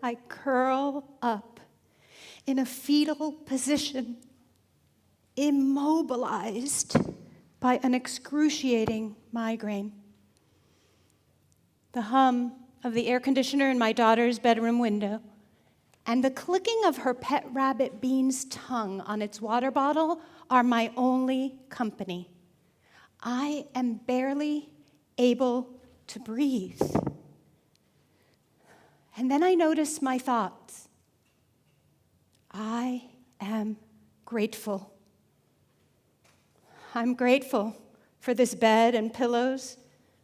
I curl up in a fetal position, immobilized by an excruciating migraine. The hum of the air conditioner in my daughter's bedroom window and the clicking of her pet rabbit Bean's tongue on its water bottle are my only company. I am barely able to breathe. And then I notice my thoughts. I am grateful. I'm grateful for this bed and pillows,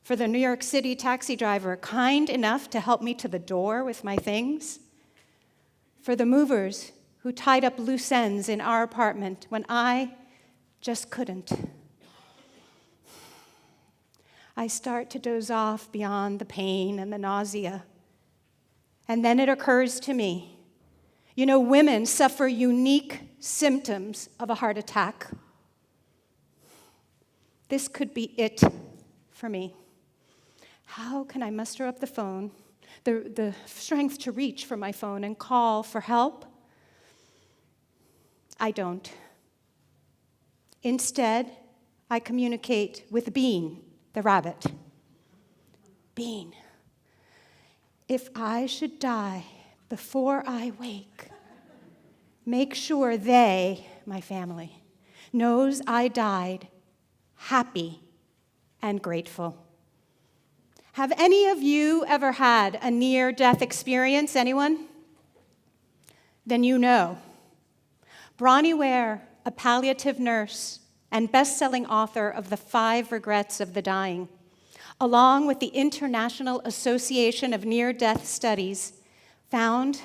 for the New York City taxi driver kind enough to help me to the door with my things, for the movers who tied up loose ends in our apartment when I just couldn't. I start to doze off beyond the pain and the nausea. And then it occurs to me, women suffer unique symptoms of a heart attack. This could be it for me. How can I muster up the phone, the strength to reach for my phone and call for help? I don't. Instead, I communicate with Bean, the rabbit. Bean, if I should die before I wake, make sure they, my family, knows I died happy and grateful. Have any of you ever had a near-death experience? Anyone? Then you know. Bronnie Ware, a palliative nurse and best-selling author of The 5 Regrets of the Dying, along with the International Association of Near-Death Studies, found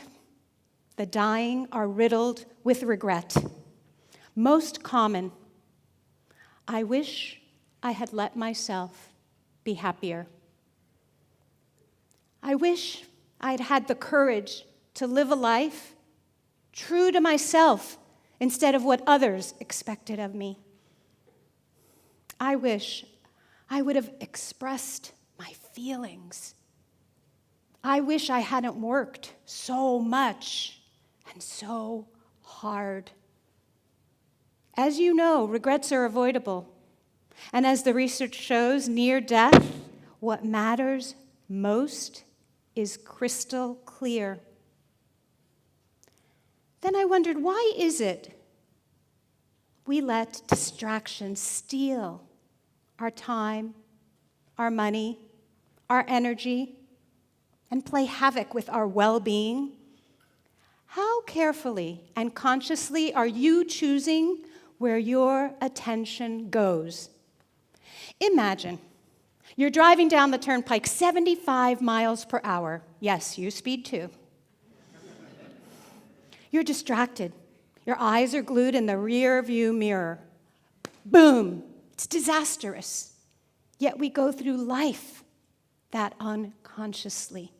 the dying are riddled with regret. Most common, I wish I had let myself be happier. I wish I'd had the courage to live a life true to myself instead of what others expected of me. I wish I would have expressed my feelings. I wish I hadn't worked so much and so hard. As you know, regrets are avoidable. And as the research shows, near death, what matters most is crystal clear. Then I wondered, why is it we let distractions steal our time, our money, our energy, and play havoc with our well-being? How carefully and consciously are you choosing where your attention goes? Imagine you're driving down the turnpike 75 miles per hour. Yes, you speed too. You're distracted. Your eyes are glued in the rear view mirror. Boom! It's disastrous. Yet we go through life that unconsciously.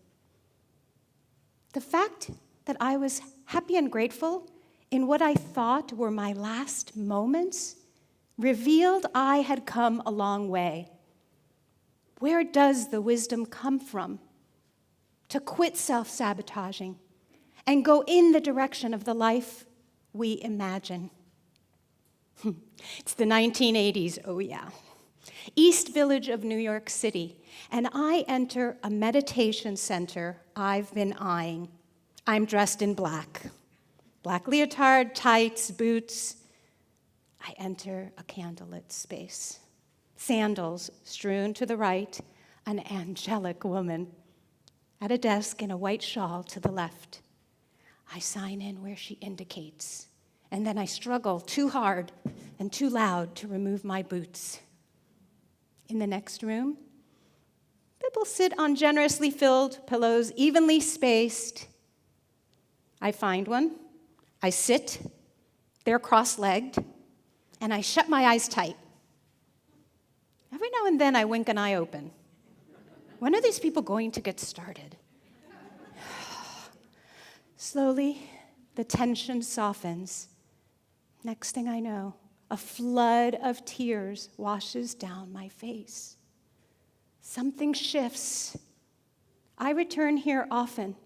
The fact that I was happy and grateful in what I thought were my last moments revealed I had come a long way. Where does the wisdom come from to quit self-sabotaging and go in the direction of the life we imagine? It's the 1980s, oh yeah. East Village of New York City, and I enter a meditation center I've been eyeing. I'm dressed in black. Black leotard, tights, boots. I enter a candlelit space. Sandals strewn to the right, an angelic woman. At a desk in a white shawl to the left. I sign in where she indicates, and then I struggle too hard and too loud to remove my boots. In the next room, people sit on generously filled pillows, evenly spaced. I find one, I sit, they're cross-legged, and I shut my eyes tight. Every now and then I wink an eye open. When are these people going to get started? Slowly, the tension softens. Next thing I know, a flood of tears washes down my face. Something shifts. I return here often,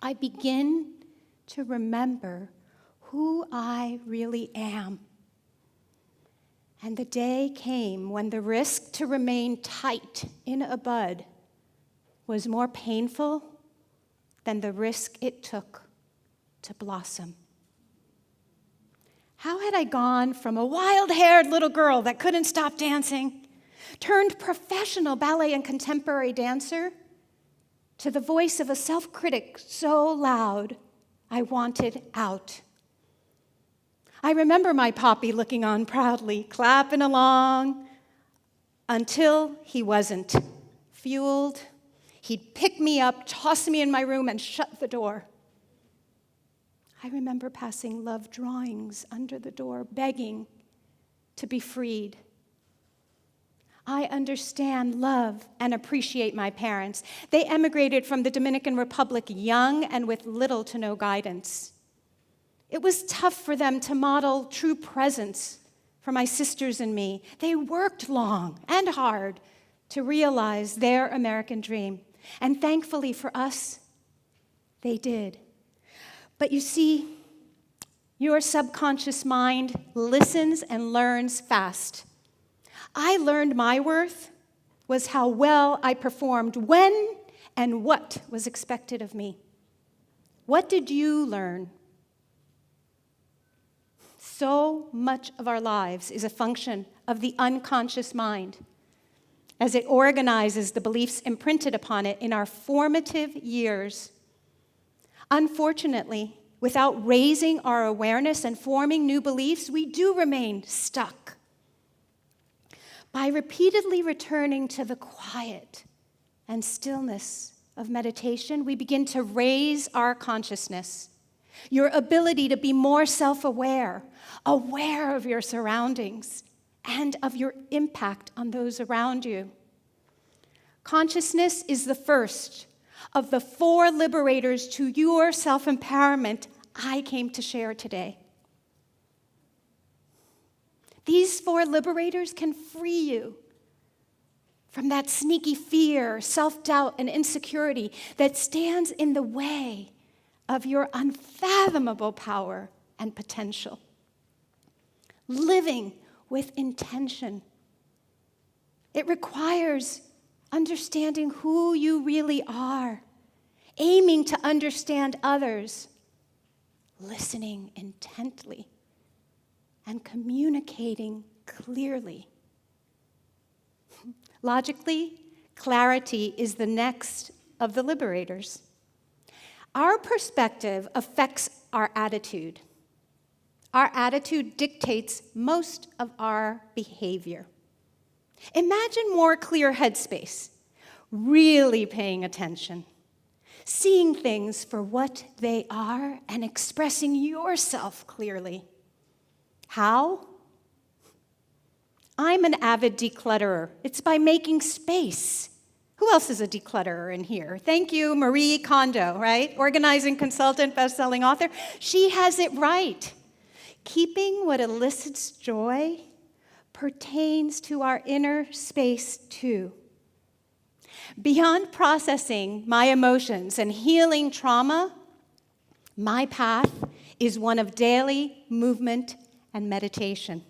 I begin to remember who I really am. And the day came when the risk to remain tight in a bud was more painful than the risk it took to blossom. How had I gone from a wild-haired little girl that couldn't stop dancing, turned professional ballet and contemporary dancer, to the voice of a self-critic so loud I wanted out? I remember my Poppy looking on proudly, clapping along, until he wasn't. Fueled, he'd pick me up, toss me in my room, and shut the door. I remember passing love drawings under the door, begging to be freed. I understand, love, and appreciate my parents. They emigrated from the Dominican Republic young and with little to no guidance. It was tough for them to model true presence for my sisters and me. They worked long and hard to realize their American dream. And thankfully for us, they did. But you see, your subconscious mind listens and learns fast. I learned my worth was how well I performed when and what was expected of me. What did you learn? So much of our lives is a function of the unconscious mind, as it organizes the beliefs imprinted upon it in our formative years. Unfortunately, without raising our awareness and forming new beliefs, we do remain stuck. By repeatedly returning to the quiet and stillness of meditation, we begin to raise our consciousness, your ability to be more self-aware, aware of your surroundings, and of your impact on those around you. Consciousness is the first of the 4 liberators to your self-empowerment I came to share today. These 4 liberators can free you from that sneaky fear, self-doubt, and insecurity that stands in the way of your unfathomable power and potential. Living with intention. It requires understanding who you really are, aiming to understand others, listening intently, and communicating clearly. Logically, clarity is the next of the liberators. Our perspective affects our attitude. Our attitude dictates most of our behavior. Imagine more clear headspace, really paying attention, seeing things for what they are, and expressing yourself clearly. How? I'm an avid declutterer. It's by making space. Who else is a declutterer in here? Thank you, Marie Kondo, right? Organizing consultant, best-selling author. She has it right. Keeping what elicits joy pertains to our inner space too. Beyond processing my emotions and healing trauma, my path is one of daily movement and meditation.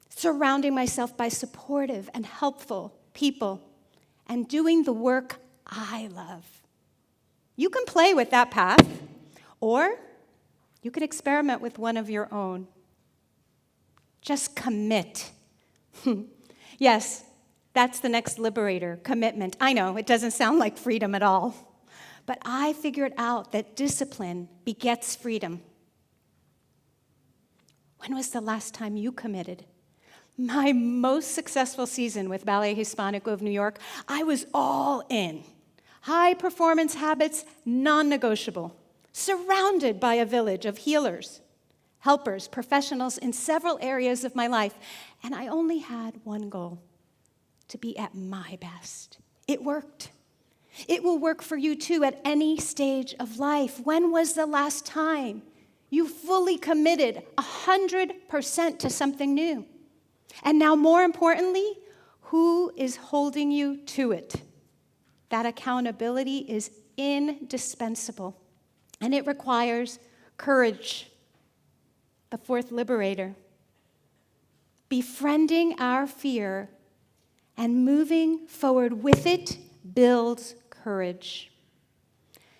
Surrounding myself by supportive and helpful people and doing the work I love. You can play with that path, or you could experiment with one of your own. Just commit. Yes, that's the next liberator, commitment. I know, it doesn't sound like freedom at all. But I figured out that discipline begets freedom. When was the last time you committed? My most successful season with Ballet Hispanico of New York, I was all in. High performance habits, non-negotiable. Surrounded by a village of healers, helpers, professionals in several areas of my life. And I only had one goal, to be at my best. It worked. It will work for you too at any stage of life. When was the last time you fully committed 100% to something new? And now, more importantly, who is holding you to it? That accountability is indispensable, and it requires courage. The fourth liberator. Befriending our fear and moving forward with it builds courage.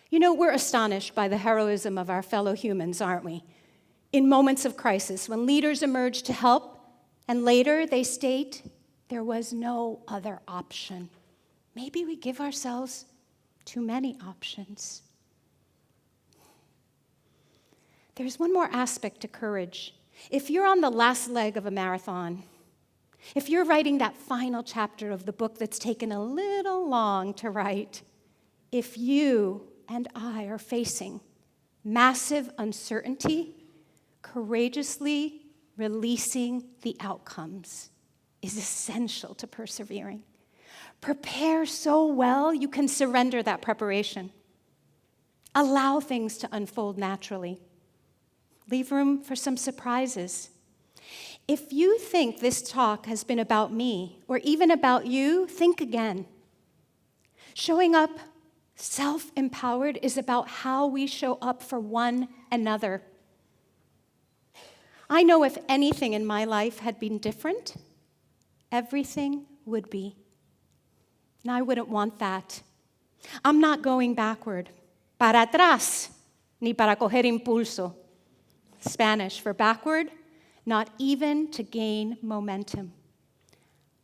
You know, we're astonished by the heroism of our fellow humans, aren't we? In moments of crisis, when leaders emerge to help, and later they state, there was no other option. Maybe we give ourselves too many options. There's one more aspect to courage. If you're on the last leg of a marathon, if you're writing that final chapter of the book that's taken a little long to write, if you and I are facing massive uncertainty, courageously releasing the outcomes is essential to persevering. Prepare so well you can surrender that preparation. Allow things to unfold naturally. Leave room for some surprises. If you think this talk has been about me or even about you, think again. Showing up self-empowered is about how we show up for one another. I know if anything in my life had been different, everything would be. And I wouldn't want that. I'm not going backward. Para atrás, ni para coger impulso. Spanish for backward, not even to gain momentum.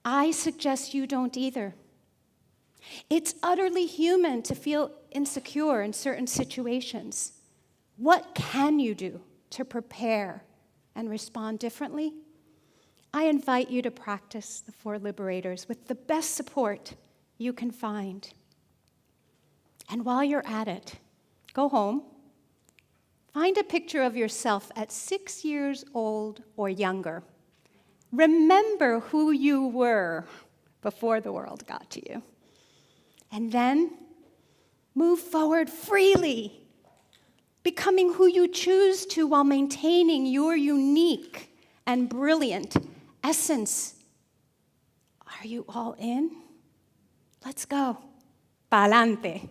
I suggest you don't either. It's utterly human to feel insecure in certain situations. What can you do to prepare and respond differently? I invite you to practice the Four Liberators with the best support you can find. And while you're at it, go home. Find a picture of yourself at 6 years old or younger. Remember who you were before the world got to you. And then move forward freely, becoming who you choose to while maintaining your unique and brilliant essence. Are you all in? Let's go. Pa'lante.